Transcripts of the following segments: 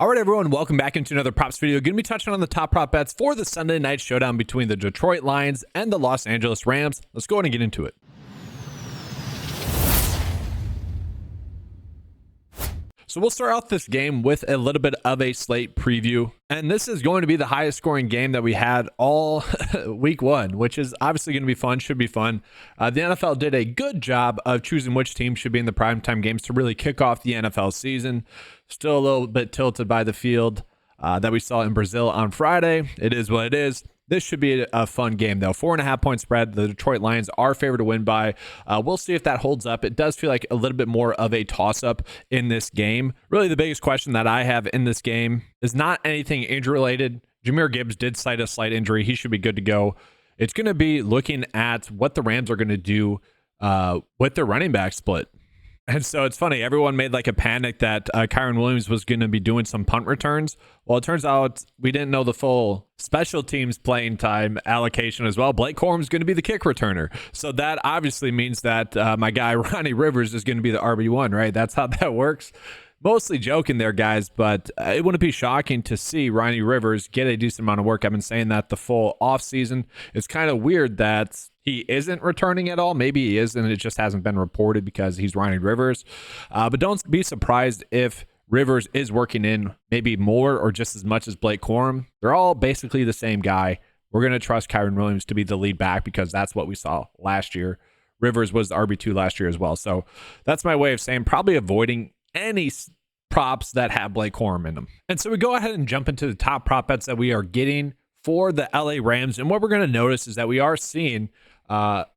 All right, everyone, welcome back into another props video. Going to be touching on the top prop bets for the Sunday night showdown between the Detroit Lions and the Los Angeles Rams. Let's go ahead and get into it. So we'll start off this game with a little bit of a slate preview. And this is going to be the highest scoring game that we had all week one, which is obviously going to be fun, should be fun. The NFL did a good job of choosing which team should be in the primetime games to really kick off the NFL season. Still a little bit tilted by the field that we saw in Brazil on Friday. It is what it is. This should be a fun game, though. 4.5 point spread. The Detroit Lions are favored to win by. We'll see if that holds up. It does feel like a little bit more of a toss-up in this game. Really, the biggest question that I have in this game is not anything injury-related. Jahmyr Gibbs did cite a slight injury. He should be good to go. It's going to be looking at what the Rams are going to do with their running back split. And so it's funny, everyone made like a panic that Kyren Williams was going to be doing some punt returns. Well, it turns out we didn't know the full special teams playing time allocation as well. Blake Corum's going to be the kick returner. So that obviously means that my guy Ronnie Rivers is going to be the RB1, right? That's how that works. Mostly joking there, guys, but it wouldn't be shocking to see Ronnie Rivers get a decent amount of work. I've been saying that the full offseason. It's kind of weird that he isn't returning at all. Maybe he is, and it just hasn't been reported because he's Ronnie Rivers. But don't be surprised if Rivers is working in maybe more or just as much as Blake Corum. They're all basically the same guy. We're going to trust Kyren Williams to be the lead back because that's what we saw last year. Rivers was the RB2 last year as well. So that's my way of saying probably avoiding any props that have Blake Corum in them. And so we go ahead and jump into the top prop bets that we are getting for the LA Rams. And what we're going to notice is that we are seeing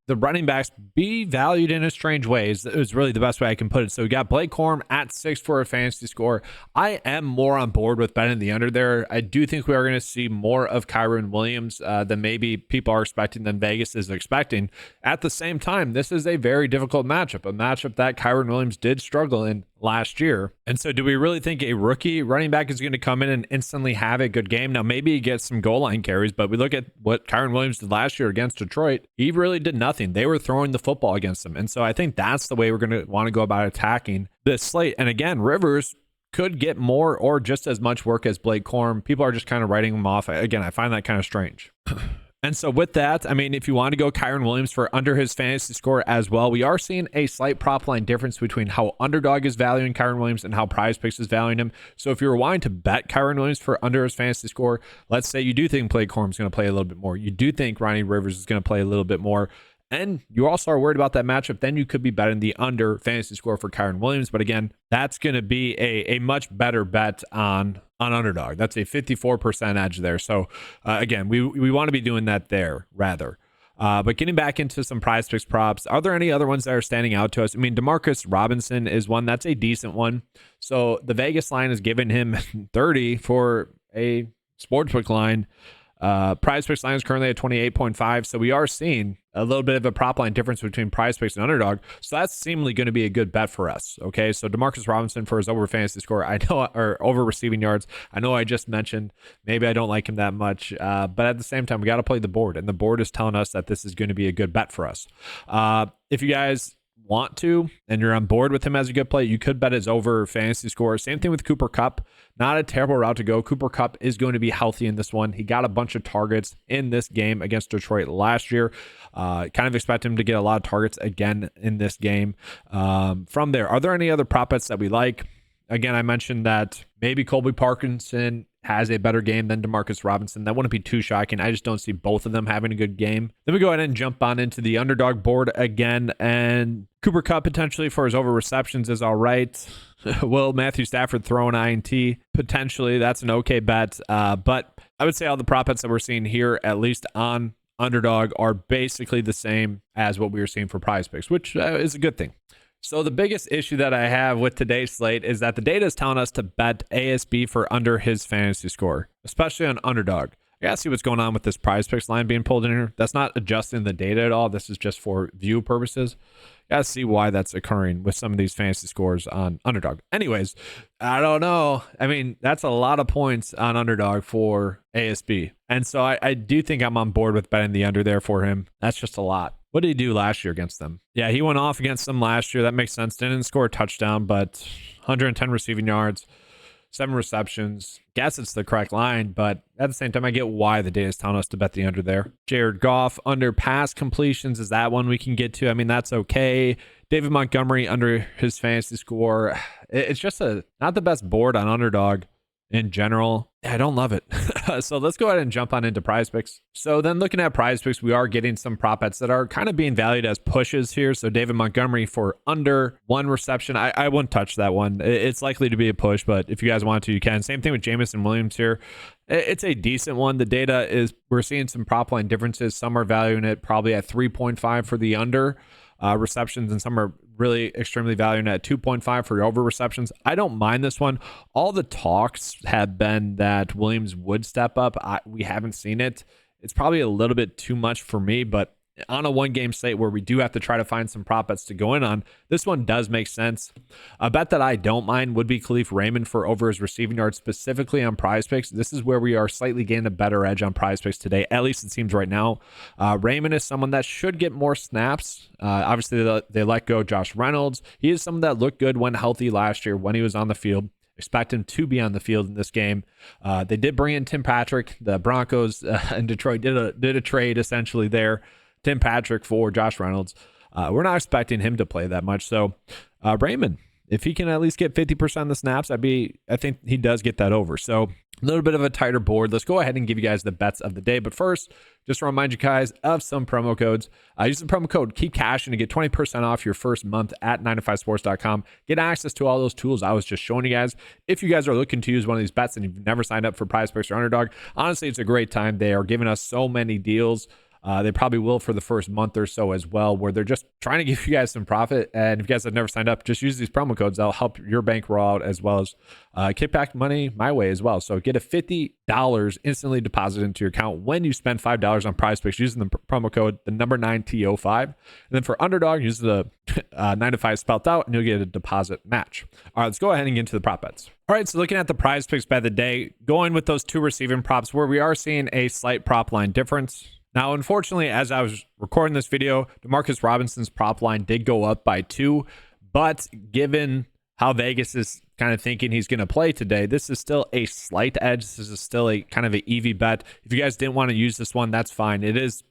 the running backs be valued in a strange ways. It was really the best way I can put it. So we got Blake Corum at 6 for a fantasy score. I am more on board with betting the under there. I do think we are going to see more of Kyren Williams than maybe people are expecting, than Vegas is expecting. At the same time, this is a very difficult matchup, a matchup that Kyren Williams did struggle in last year. And so do we really think a rookie running back is going to come in and instantly have a good game? Now, maybe he gets some goal line carries, but we look at what Kyren Williams did last year against Detroit. He really did nothing. They were throwing the football against him. And so I think that's the way we're going to want to go about attacking this slate. And again, Rivers could get more or just as much work as Blake Corum. People are just kind of writing him off. Again, I find that kind of strange. And so with that, I mean, if you want to go Kyren Williams for under his fantasy score as well, we are seeing a slight prop line difference between how Underdog is valuing Kyren Williams and how PrizePicks is valuing him. So if you're wanting to bet Kyren Williams for under his fantasy score, let's say you do think Blake Corum is going to play a little bit more. You do think Ronnie Rivers is going to play a little bit more. And you also are worried about that matchup, then you could be betting the under fantasy score for Kyren Williams. But again, that's going to be a much better bet on Underdog. That's a 54% edge there. So again, we want to be doing that there rather. But getting back into some PrizePicks props, are there any other ones that are standing out to us? I mean, Demarcus Robinson is one. That's a decent one. So the Vegas line is giving him 30 for a sportsbook line. PrizePicks line is currently at 28.5. So we are seeing a little bit of a prop line difference between PrizePicks and Underdog. So that's seemingly going to be a good bet for us. Okay. So DeMarcus Robinson for his over fantasy score, I know, or over receiving yards. I know I just mentioned, maybe I don't like him that much. But at the same time, we got to play the board, and the board is telling us that this is going to be a good bet for us. If you guys want to and you're on board with him as a good play, you could bet his over fantasy score. Same thing with Cooper Kupp. Not a terrible route to go. Cooper Kupp is going to be healthy in this one. He got a bunch of targets in this game against Detroit last year. Kind of expect him to get a lot of targets again in this game. From there, are there any other prop bets that we like? Again, I mentioned that maybe Colby Parkinson has a better game than Demarcus Robinson. That wouldn't be too shocking. I just don't see both of them having a good game. Then we go ahead and jump on into the Underdog board again, and Cooper Kupp potentially for his over receptions is all right. Will Matthew Stafford throw an INT? Potentially, that's an okay bet. But I would say all the prop bets that we're seeing here, at least on Underdog, are basically the same as what we were seeing for PrizePicks, which is a good thing. So the biggest issue that I have with today's slate is that the data is telling us to bet ASB for under his fantasy score, especially on Underdog. I gotta see what's going on with this PrizePicks line being pulled in here. That's not adjusting the data at all. This is just for view purposes. Gotta see why that's occurring with some of these fantasy scores on Underdog. Anyways, I don't know. I mean, that's a lot of points on Underdog for ASB. And so I do think I'm on board with betting the under there for him. That's just a lot. What did he do last year against them? Yeah, he went off against them last year. That makes sense. Didn't score a touchdown, but 110 receiving yards. 7 receptions. Guess it's the correct line, but at the same time, I get why the data is telling us to bet the under there. Jared Goff under pass completions. Is that one we can get to? I mean, that's okay. David Montgomery under his fantasy score. It's just not the best board on Underdog in general. I don't love it. So let's go ahead and jump on into PrizePicks. So then looking at PrizePicks, we are getting some prop bets that are kind of being valued as pushes here. So David Montgomery for under 1 reception. I wouldn't touch that one. It's likely to be a push, but if you guys want to, you can. Same thing with Jameson Williams here. It's a decent one. The data is, we're seeing some prop line differences. Some are valuing it probably at 3.5 for the under receptions, and some are really extremely valuing at 2.5 for over receptions. I don't mind this one. All the talks have been that Williams would step up. We haven't seen it. It's probably a little bit too much for me, but on a 1-game slate where we do have to try to find some prop bets to go in on, this one does make sense. A bet that I don't mind would be Khalif Raymond for over his receiving yards, specifically on PrizePicks. This is where we are slightly gaining a better edge on PrizePicks today, at least it seems right now. Raymond is someone that should get more snaps. Obviously, they let go Josh Reynolds. He is someone that looked good when healthy last year when he was on the field. Expect him to be on the field in this game. They did bring in Tim Patrick. The Broncos in Detroit did a trade essentially there. Tim Patrick for Josh Reynolds. We're not expecting him to play that much. So Raymond, if he can at least get 50% of the snaps, I think he does get that over. So a little bit of a tighter board. Let's go ahead and give you guys the bets of the day. But first, just to remind you guys of some promo codes. Use the promo code Keep Cashing to get 20% off your first month at 9to5sports.com. Get access to all those tools I was just showing you guys. If you guys are looking to use one of these bets and you've never signed up for PrizePicks or Underdog, honestly, it's a great time. They are giving us so many deals. They probably will for the first month or so as well, where they're just trying to give you guys some profit. And if you guys have never signed up, just use these promo codes. That'll help your bankroll out, as well as kickback money my way as well. So get a $50 instantly deposited into your account when you spend $5 on PrizePicks using the promo code, the number 9TO5. And then for Underdog, use the 9to5 spelled out, and you'll get a deposit match. All right, let's go ahead and get into the prop bets. All right, so looking at the PrizePicks bet of the day, going with those 2 receiving props where we are seeing a slight prop line difference. Now, unfortunately, as I was recording this video, Demarcus Robinson's prop line did go up by 2, but given how Vegas is kind of thinking he's going to play today, this is still a slight edge. This is still a kind of an EV bet. If you guys didn't want to use this one, that's fine. It is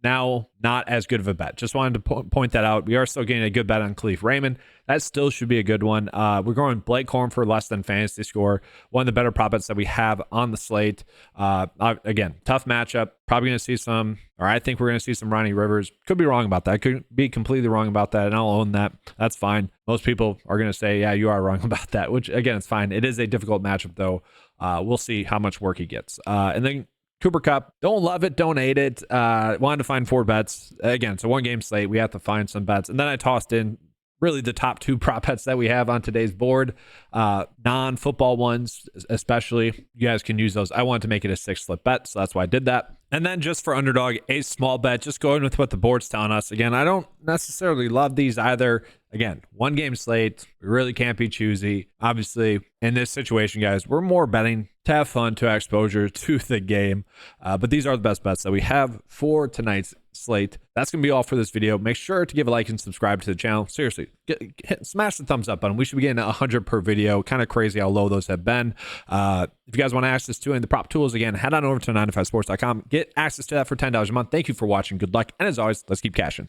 now not as good of a bet. Just wanted to point that out. We are still getting a good bet on Khalif Raymond. That still should be a good one. We're going Blake Corum for less than fantasy score. One of the better prop bets that we have on the slate. Again, tough matchup. Probably going to see some, or I think we're going to see some Ronnie Rivers. Could be wrong about that. Could be completely wrong about that, and I'll own that. That's fine. Most people are going to say, yeah, you are wrong about that, which, again, it's fine. It is a difficult matchup, though. We'll see how much work he gets. And then Cooper Kupp, don't love it, don't hate it. Wanted to find 4 bets. Again, it's a 1-game slate. We have to find some bets. And then I tossed in really the top 2 prop bets that we have on today's board. Non-football ones, especially. You guys can use those. I wanted to make it a 6-slip bet, so that's why I did that. And then just for Underdog, a small bet, just going with what the board's telling us. Again, I don't necessarily love these either. Again, 1-game slate. We really can't be choosy. Obviously, in this situation, guys, we're more betting to have fun, to have exposure to the game. But these are the best bets that we have for tonight's slate. That's going to be all for this video. Make sure to give a like and subscribe to the channel. Seriously, smash the thumbs up button. We should be getting 100 per video. Kind of crazy how low those have been. If you guys want access to any of the prop tools, again, head on over to 9to5sports.com. Get access to that for $10 a month. Thank you for watching. Good luck. And as always, let's keep cashing.